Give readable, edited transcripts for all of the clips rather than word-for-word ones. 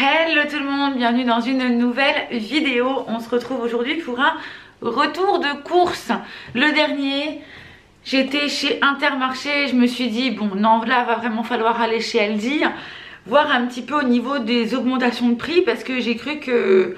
Hello tout le monde, bienvenue dans une nouvelle vidéo. On se retrouve aujourd'hui pour un retour de course. Le dernier, j'étais chez Intermarché, je me suis dit bon non, là va vraiment falloir aller chez Aldi, voir un petit peu au niveau des augmentations de prix parce que j'ai cru que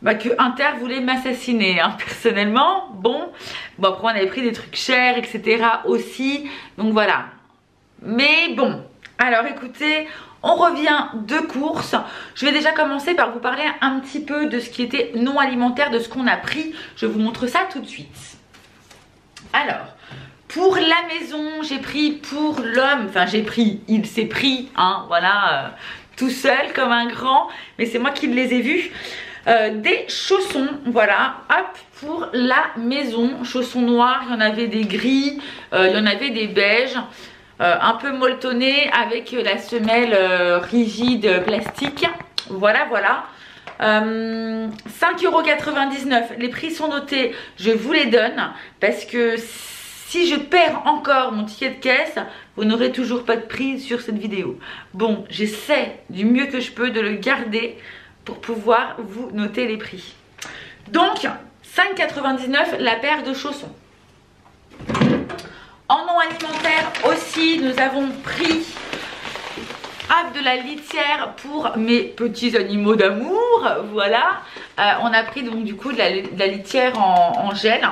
Inter voulait m'assassiner personnellement. Bon après on avait pris des trucs chers etc aussi, donc voilà. Mais bon, alors écoutez, on revient de course. Je vais déjà commencer par vous parler un petit peu de ce qui était non alimentaire, de ce qu'on a pris. Je vous montre ça tout de suite. Alors, pour la maison, j'ai pris pour l'homme, il s'est pris, voilà, tout seul comme un grand, mais c'est moi qui les ai vus. Des chaussons, voilà, hop, pour la maison, chaussons noirs, il y en avait des gris, il y en avait des beiges. Un peu molletonné avec la semelle rigide plastique. Voilà. 5,99 €. Les prix sont notés, je vous les donne parce que si je perds encore mon ticket de caisse, vous n'aurez toujours pas de prix sur cette vidéo. Bon, j'essaie du mieux que je peux de le garder pour pouvoir vous noter les prix. Donc 5,99 € la paire de chaussons. En non alimentaire aussi, nous avons pris de la litière pour mes petits animaux d'amour. Voilà, on a pris donc du coup de la litière en gel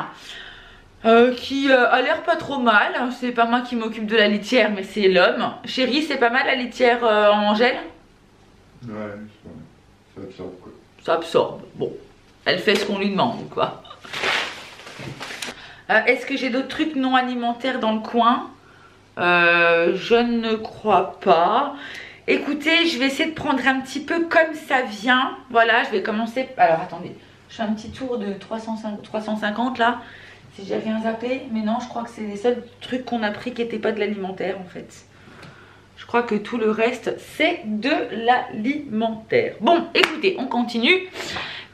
qui a l'air pas trop mal. C'est pas moi qui m'occupe de la litière, mais c'est l'homme. Chérie, c'est pas mal la litière en gel? Ouais, ça absorbe quoi. Ça absorbe, bon. Elle fait ce qu'on lui demande quoi. Est-ce que j'ai d'autres trucs non alimentaires dans le coin? Je ne crois pas. Écoutez, je vais essayer de prendre un petit peu comme ça vient. Voilà, je vais commencer. Alors attendez, je fais un petit tour de 350 là, si j'ai rien zappé. Mais non, je crois que c'est les seuls trucs qu'on a pris qui n'étaient pas de l'alimentaire en fait. Je crois que tout le reste c'est de l'alimentaire. Bon, écoutez, on continue.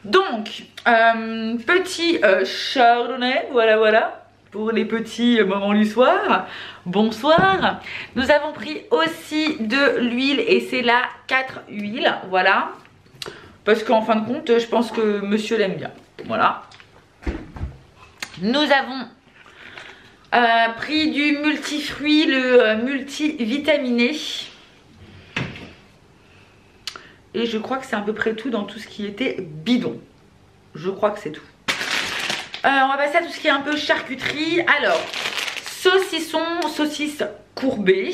Donc, petit chardonnay, voilà, pour les petits moments du soir. Bonsoir. Nous avons pris aussi de l'huile et c'est la 4 huiles, voilà. Parce qu'en fin de compte, je pense que monsieur l'aime bien, voilà. Nous avons pris du multifruit, le multivitaminé. Et je crois que c'est à peu près tout dans tout ce qui était bidon. Je crois que c'est tout. On va passer à tout ce qui est un peu charcuterie. Alors, saucisses courbées.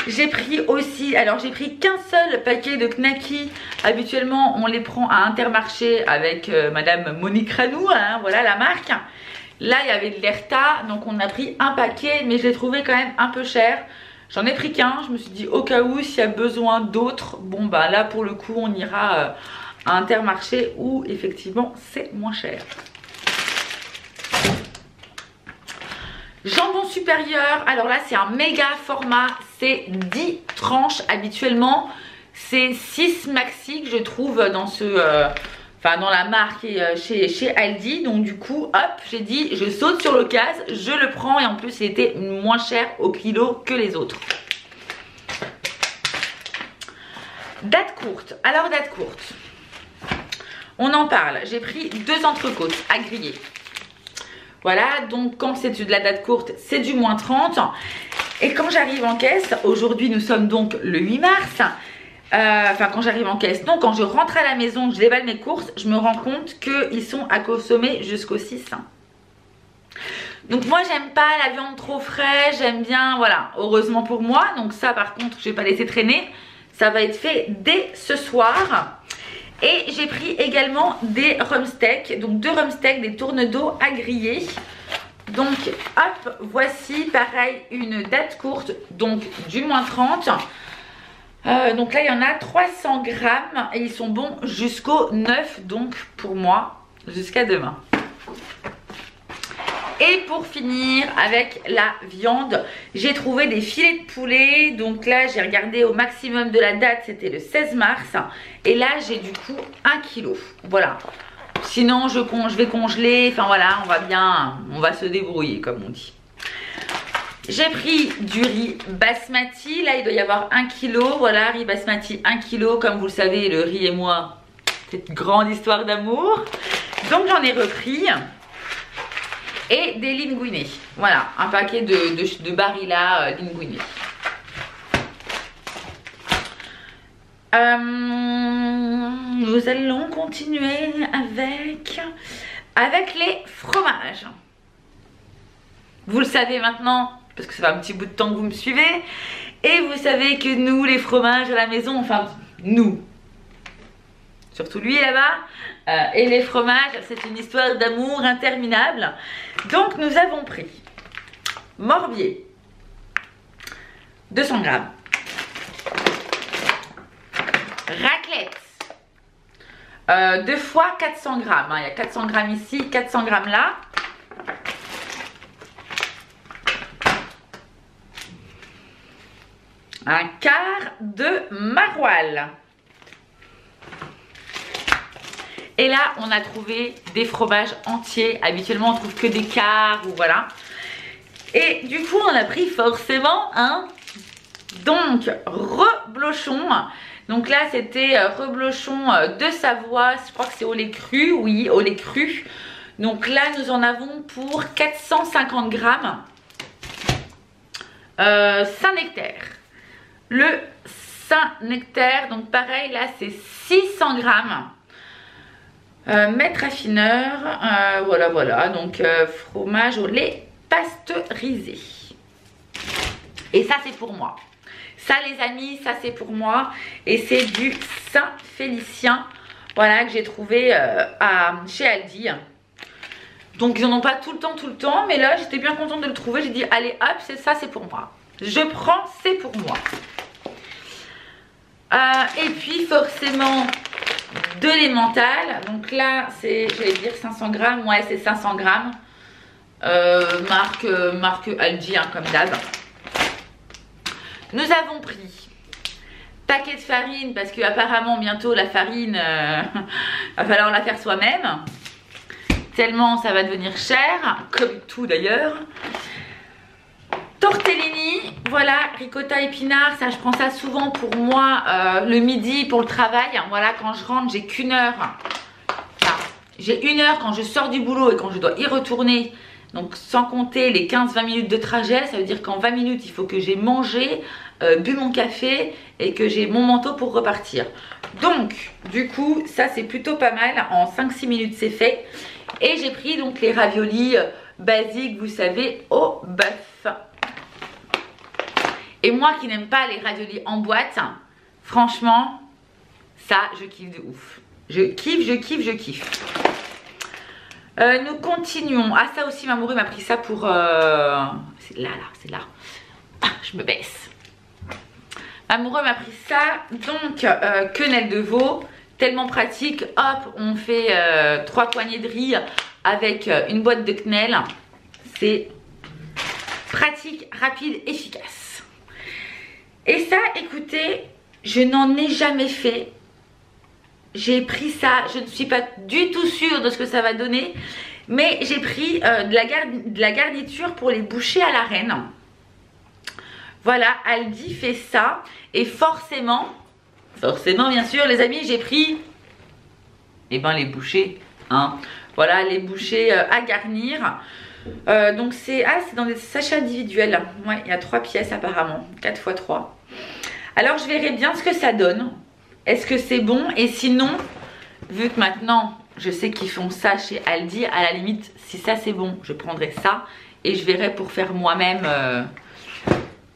J'ai pris aussi, alors j'ai pris qu'un seul paquet de knackis. Habituellement, on les prend à Intermarché avec Madame Monique Ranou, voilà la marque. Là, il y avait de l'Erta, donc on a pris un paquet, mais je l'ai trouvé quand même un peu cher. J'en ai pris qu'un, je me suis dit au cas où s'il y a besoin d'autres, bon bah là pour le coup on ira à Intermarché où effectivement c'est moins cher. Jambon supérieur, alors là c'est un méga format, c'est 10 tranches habituellement, c'est 6 maxi que je trouve dans dans la marque et chez Aldi. Donc du coup hop, j'ai dit je saute sur l'occasion, je le prends et en plus il était moins cher au kilo que les autres. Date courte, alors date courte, on en parle. J'ai pris 2 entrecôtes à griller. Voilà, donc quand c'est de la date courte c'est du moins 30. Et quand j'arrive en caisse, aujourd'hui nous sommes donc le 8 mars. Quand j'arrive en caisse, donc quand je rentre à la maison, je déballe mes courses, je me rends compte qu'ils sont à consommer jusqu'au 6. Donc moi j'aime pas la viande trop fraîche, j'aime bien, voilà, heureusement pour moi. Donc ça par contre je vais pas laisser traîner, ça va être fait dès ce soir. Et j'ai pris également des rumsteaks, donc 2 rumsteaks, des tournes d'eau à griller. Donc hop, voici pareil une date courte, donc du moins 30. Donc là il y en a 300 grammes et ils sont bons jusqu'au 9, donc pour moi jusqu'à demain. Et pour finir avec la viande, j'ai trouvé des filets de poulet. Donc là j'ai regardé au maximum de la date, c'était le 16 mars. Et là j'ai du coup 1 kg, voilà. Sinon je vais congeler, enfin voilà, on va se débrouiller comme on dit. J'ai pris du riz basmati. Là, il doit y avoir 1 kg. Voilà, riz basmati 1 kg. Comme vous le savez, le riz et moi, c'est une grande histoire d'amour. Donc, j'en ai repris. Et des linguinés. Voilà, un paquet de Barilla linguinés. Nous allons continuer avec les fromages. Vous le savez maintenant, parce que ça fait un petit bout de temps que vous me suivez. Et vous savez que nous, les fromages à la maison, enfin, nous, surtout lui là-bas, et les fromages, c'est une histoire d'amour interminable. Donc, nous avons pris Morbier, 200 g. Raclette, 2 fois 400 g. Il y a 400 g ici, 400 g là. Un quart de maroilles. Et là, on a trouvé des fromages entiers. Habituellement, on trouve que des quarts ou voilà. Et du coup, on a pris forcément un. Donc, reblochon. Donc là, c'était reblochon de Savoie. Je crois que c'est au lait cru. Oui, au lait cru. Donc là, nous en avons pour 450 grammes. Saint-Nectaire. Le Saint-Nectaire, donc pareil, là, c'est 600 grammes. Maître affineur, voilà, donc fromage au lait pasteurisé. Et ça, c'est pour moi. Ça, les amis, ça, c'est pour moi. Et c'est du Saint-Félicien, voilà, que j'ai trouvé chez Aldi. Donc, ils n'en ont pas tout le temps, mais là, j'étais bien contente de le trouver. J'ai dit, allez, hop, c'est ça, c'est pour moi. Je prends, c'est pour moi. Et puis, forcément, de l'emmental. Donc là, c'est, j'allais dire 500 grammes. Ouais, c'est 500 grammes. Marque Aldi, hein, comme d'hab. Nous avons pris paquet de farine parce que apparemment bientôt la farine, va falloir la faire soi-même. Tellement ça va devenir cher, comme tout d'ailleurs. Tortellini, voilà, ricotta épinards, ça je prends ça souvent pour moi le midi pour le travail. Voilà, quand je rentre, j'ai qu'une heure. Enfin, j'ai 1 heure quand je sors du boulot et quand je dois y retourner. Donc sans compter les 15-20 minutes de trajet, ça veut dire qu'en 20 minutes, il faut que j'ai mangé, bu mon café et que j'ai mon manteau pour repartir. Donc, du coup, ça c'est plutôt pas mal. En 5-6 minutes, c'est fait. Et j'ai pris donc les raviolis basiques, vous savez, au bœuf. Et moi qui n'aime pas les raviolis en boîte, franchement, ça, je kiffe de ouf. Je kiffe. Nous continuons. Ah, ça aussi, Mamoru m'a pris ça pour... C'est là. Ah, je me baisse. Mamoru m'a pris ça. Donc, quenelle de veau. Tellement pratique. Hop, on fait 3 poignées de riz avec une boîte de quenelle. C'est pratique, rapide, efficace. Et ça, écoutez, je n'en ai jamais fait. J'ai pris ça, je ne suis pas du tout sûre de ce que ça va donner. Mais j'ai pris de la garniture pour les bouchées à la reine. Voilà, Aldi fait ça. Et forcément bien sûr les amis, j'ai pris les bouchées. Hein. Voilà, les bouchées à garnir. Donc c'est dans des sachets individuels. Ouais, il y a 3 pièces apparemment, 4 x 3. Alors je verrai bien ce que ça donne. Est-ce que c'est bon? Et sinon, vu que maintenant je sais qu'ils font ça chez Aldi, à la limite, si ça c'est bon, je prendrai ça. Et je verrai pour faire moi-même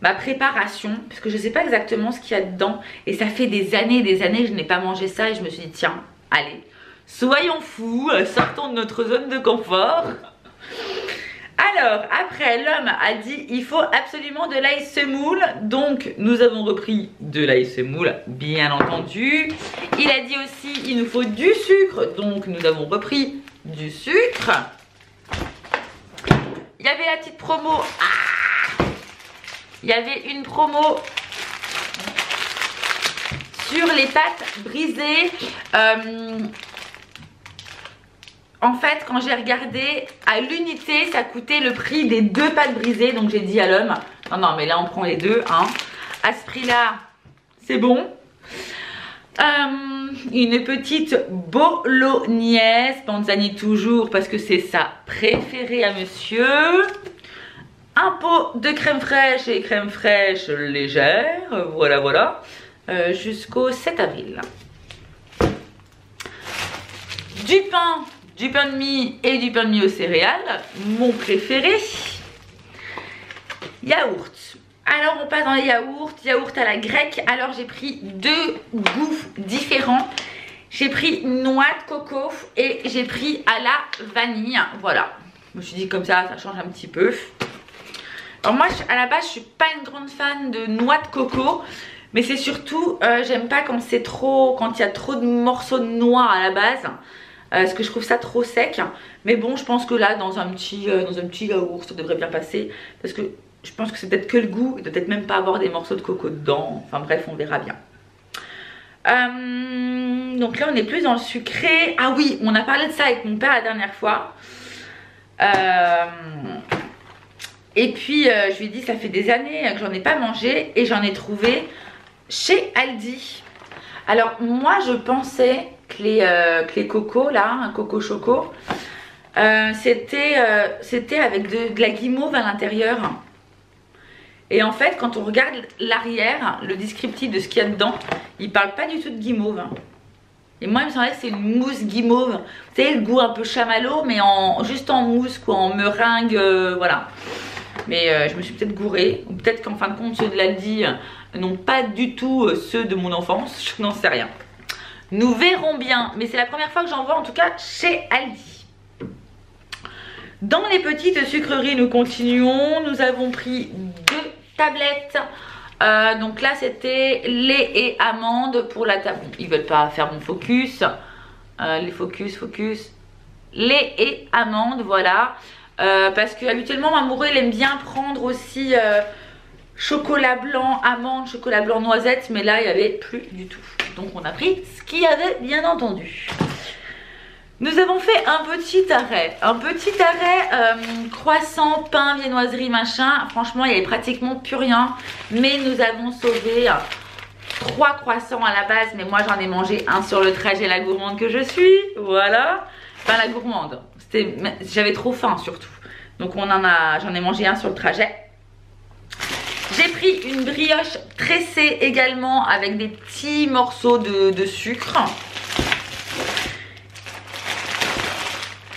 ma préparation. Parce que je ne sais pas exactement ce qu'il y a dedans. Et ça fait des années que je n'ai pas mangé ça. Et je me suis dit, tiens, allez, soyons fous, sortons de notre zone de confort. Alors, après, l'homme a dit il faut absolument de l'ail semoule. Donc, nous avons repris de l'ail semoule, bien entendu. Il a dit aussi il nous faut du sucre. Donc, nous avons repris du sucre. Il y avait la petite promo. Il y avait une promo sur les pâtes brisées. en fait, quand j'ai regardé, à l'unité, ça coûtait le prix des 2 pâtes brisées. Donc j'ai dit à l'homme, non, mais là on prend les 2. Hein. À ce prix-là, c'est bon. Une petite bolognaise, Panzani toujours, parce que c'est sa préférée à monsieur. Un pot de crème fraîche et crème fraîche légère. Voilà. Jusqu'au 7 avril. Du pain de mie et du pain de mie aux céréales, mon préféré. Yaourt. Alors on passe dans les yaourt à la grecque. Alors j'ai pris 2 goûts différents. J'ai pris noix de coco et j'ai pris à la vanille. Voilà, je me suis dit comme ça change un petit peu. Alors moi à la base je suis pas une grande fan de noix de coco. Mais c'est surtout, j'aime pas quand c'est trop, quand il y a trop de morceaux de noix à la base. Parce que je trouve ça trop sec. Mais bon, je pense que là, dans un petit yaourt, ça devrait bien passer. Parce que je pense que c'est peut-être que le goût. Il doit peut-être même pas avoir des morceaux de coco dedans. Enfin bref, on verra bien. Donc là, on est plus dans le sucré. Ah oui, on a parlé de ça avec mon père la dernière fois. Et puis, je lui ai dit, ça fait des années que j'en ai pas mangé. Et j'en ai trouvé chez Aldi. Alors moi je pensais que les cocos là, un coco choco, c'était avec de la guimauve à l'intérieur. Et en fait quand on regarde l'arrière, le descriptif de ce qu'il y a dedans, il parle pas du tout de guimauve. Et moi il me semblait que c'est une mousse guimauve. Vous savez le goût un peu chamallow mais juste en mousse quoi, en meringue, voilà. Mais je me suis peut-être gourée, ou peut-être qu'en fin de compte ceux de l'Aldi n'ont pas du tout ceux de mon enfance, je n'en sais rien. Nous verrons bien, mais c'est la première fois que j'en vois en tout cas chez Aldi. Dans les petites sucreries, nous continuons. Nous avons pris 2 tablettes. Donc là, c'était lait et amandes pour la table. Ils veulent pas faire mon focus. Les focus. Lait et amandes, voilà. Parce que habituellement, Mamoureux, il aime bien prendre aussi chocolat blanc, amande, chocolat blanc, noisette. Mais là, il n'y avait plus du tout. Donc on a pris ce qu'il y avait, bien entendu. Nous avons fait un petit arrêt. Croissant, pain, viennoiserie, machin. Franchement, il n'y avait pratiquement plus rien. Mais nous avons sauvé 3 croissants à la base. Mais moi, j'en ai mangé un sur le trajet, la gourmande que je suis. Voilà. Enfin, la gourmande. J'avais trop faim surtout. Donc j'en ai mangé un sur le trajet. J'ai pris une brioche tressée également avec des petits morceaux de sucre.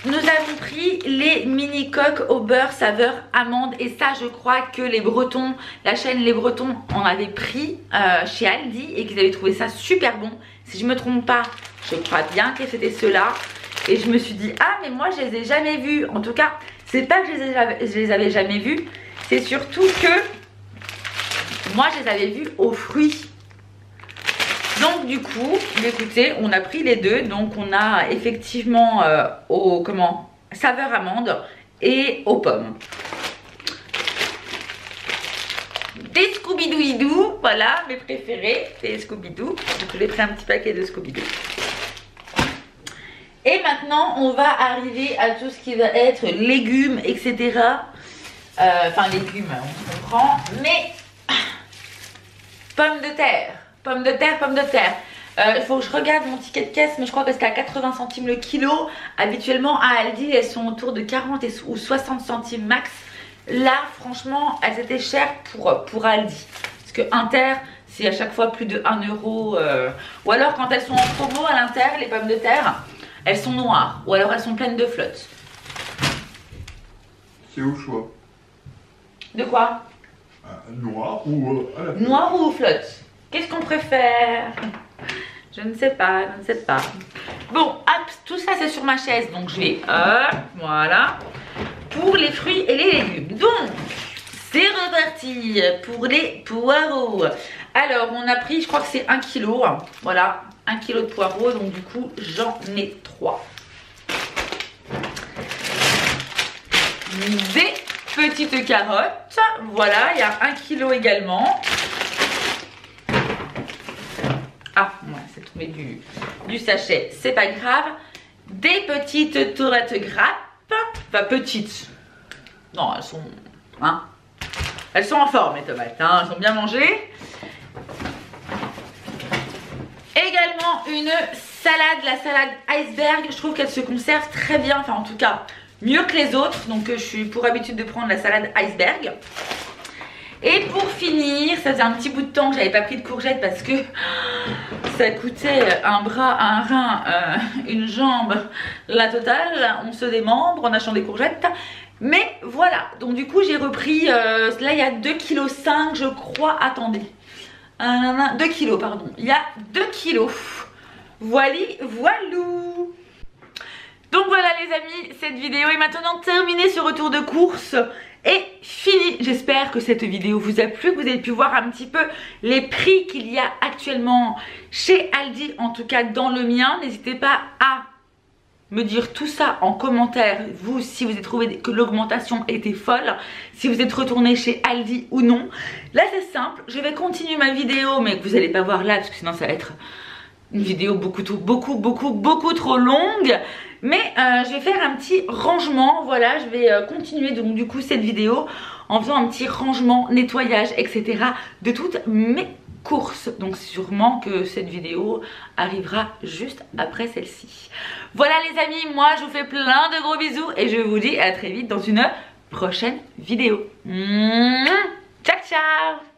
Nous avons pris les mini coques au beurre saveur amande. Et ça, je crois que les Bretons, la chaîne Les Bretons en avait pris chez Aldi et qu'ils avaient trouvé ça super bon. Si je ne me trompe pas, je crois bien que c'était ceux-là. Et je me suis dit, ah mais moi je les ai jamais vus. En tout cas, c'est pas que je les avais jamais vus. C'est surtout que moi je les avais vus aux fruits. Donc du coup, écoutez, on a pris les 2. Donc on a effectivement saveur amande et aux pommes. Des Scooby-Doo, voilà mes préférés, des Scooby-Doo. Donc j'ai pris un petit paquet de Scooby-Doo. Et maintenant, on va arriver à tout ce qui va être légumes, etc. Enfin, légumes, on comprend. Mais, pommes de terre. Il faut que je regarde mon ticket de caisse, mais je crois que c'était à 80 centimes le kilo. Habituellement, à Aldi, elles sont autour de 40 ou 60 centimes max. Là, franchement, elles étaient chères pour Aldi. Parce que Inter, c'est à chaque fois plus de 1 euro. Ou alors, quand elles sont en promo à l'Inter, les pommes de terre, elles sont noires ou alors elles sont pleines de flotte. C'est au choix. De quoi? Noir ou à la flotte. Noir ou flotte? Qu'est-ce qu'on préfère? Je ne sais pas, Bon, hop, tout ça c'est sur ma chaise. Donc je vais, voilà. Pour les fruits et les légumes. Donc, c'est reparti pour les poireaux. Alors, on a pris, je crois que c'est 1 kg. Voilà. 1 kg de poireaux, donc du coup j'en ai 3. Des petites carottes, voilà, il y a 1 kg également. Ah, ouais, c'est tombé du sachet, c'est pas grave. des petites tomates grappes. Enfin petites. Non, elles sont... Hein, elles sont en forme les tomates, hein, elles sont bien mangées. Également une salade, la salade iceberg. Je trouve qu'elle se conserve très bien, enfin en tout cas mieux que les autres. Donc je suis pour habitude de prendre la salade iceberg. Et pour finir, ça faisait un petit bout de temps que j'avais pas pris de courgettes parce que ça coûtait un bras, un rein, une jambe, la totale. On se démembre en achetant des courgettes. Mais voilà, donc du coup j'ai repris, là il y a 2,5 kg je crois, attendez. 2 kilos pardon, il y a 2 kilos. Voilou. Donc voilà les amis, cette vidéo est maintenant terminée. Ce retour de course est fini. J'espère que cette vidéo vous a plu, que vous avez pu voir un petit peu les prix qu'il y a actuellement chez Aldi, en tout cas dans le mien. N'hésitez pas à me dire tout ça en commentaire, vous, si vous avez trouvé que l'augmentation était folle, si vous êtes retourné chez Aldi ou non. Là c'est simple, je vais continuer ma vidéo, mais que vous n'allez pas voir là parce que sinon ça va être une vidéo beaucoup trop longue. Mais je vais faire un petit rangement, voilà, je vais continuer donc du coup cette vidéo en faisant un petit rangement, nettoyage, etc. de toutes mes courses. Donc sûrement que cette vidéo arrivera juste après celle-ci. Voilà les amis, moi je vous fais plein de gros bisous et je vous dis à très vite dans une prochaine vidéo. Ciao ciao.